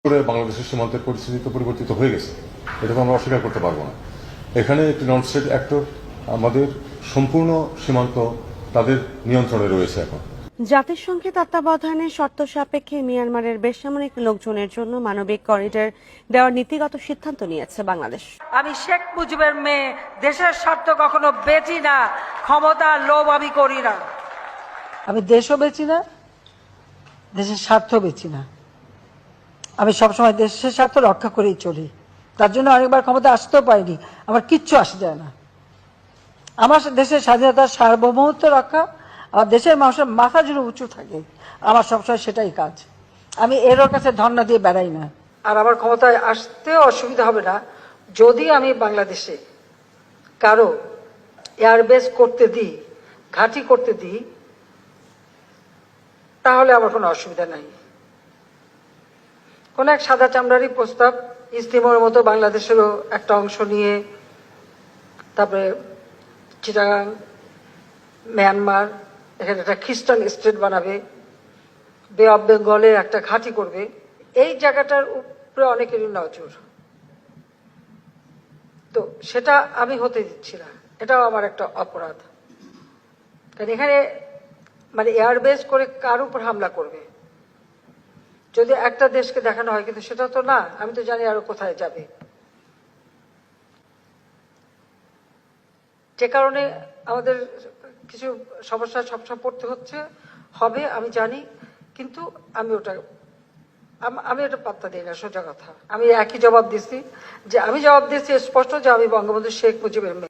করে বাংলাদেশের সীমান্তের পরিস্থিতি তো পরিবর্তিত হয়ে গেছে, এটা তো আমরা অস্বীকার করতে পারবো না। এখানে একটি নন স্টেট অ্যাক্টর, আমাদের সম্পূর্ণ সীমান্ত তাদের নিয়ন্ত্রণে রয়েছে এখন। জাতিসংঘের তত্ত্বাবধানে শর্ত সাপেক্ষে মিয়ানমারের বেসামরিক লোকজনের জন্য মানবিক করিডর দেওয়ার নীতিগত সিদ্ধান্ত নিয়েছে বাংলাদেশ। আমি শেখ মুজিবের মেয়ে, দেশের স্বার্থ কখনো বেচি না, ক্ষমতার লোভ আমি করি না। আমি দেশও বেচি না, দেশের স্বার্থ বেচি না। আমি সবসময় দেশের স্বার্থ রক্ষা করেই চলি। তার জন্য অনেকবার ক্ষমতা আসতেও পারিনি, আমার কিচ্ছু আসে যায় না। আমার দেশের স্বাধীনতার সার্বভৌমত্ব রক্ষা, আমার দেশের মানুষের মাথা জুড়ে উঁচু থাকে, আমার সবসময় সেটাই কাজ। আমি এর কাছে ধর্ণা দিয়ে বেড়াই না। আর আমার ক্ষমতায় আসতেও অসুবিধা হবে না যদি আমি বাংলাদেশে কারো এয়ারবেস করতে দিই, ঘাঁটি করতে দিই, তাহলে আমার কোনো অসুবিধা নাই। কোন এক সাদা চামড়ারই প্রস্তাব, ইস্তিমোর মতো বাংলাদেশেরও একটা অংশ নিয়ে, তারপরে চিটাগাং, মিয়ানমার, এখানে একটা খ্রিস্টান স্টেট বানাবে, বে অফ বেঙ্গলে একটা ঘাঁটি করবে, এই জায়গাটার উপরে অনেকেরই নজর। তো সেটা আমি হতে দিচ্ছি না, এটাও আমার একটা অপরাধ। কারণ এখানে মানে এয়ারবেস করে কার উপর হামলা করবে যদি একটা দেশকে দেখানো হয়, কিন্তু সেটা তো না। আমি তো জানি আরো কোথায় যাবে, যে কারণে আমাদের কিছু সমস্যা সবসময় পড়তে হচ্ছে, হবে আমি জানি, কিন্তু আমি ওটা পাত্তা দিই না। সোজা কথা, আমি একই জবাব দিচ্ছি, যে আমি জবাব দিচ্ছি স্পষ্ট যে আমি বঙ্গবন্ধু শেখ মুজিবের মেয়ে।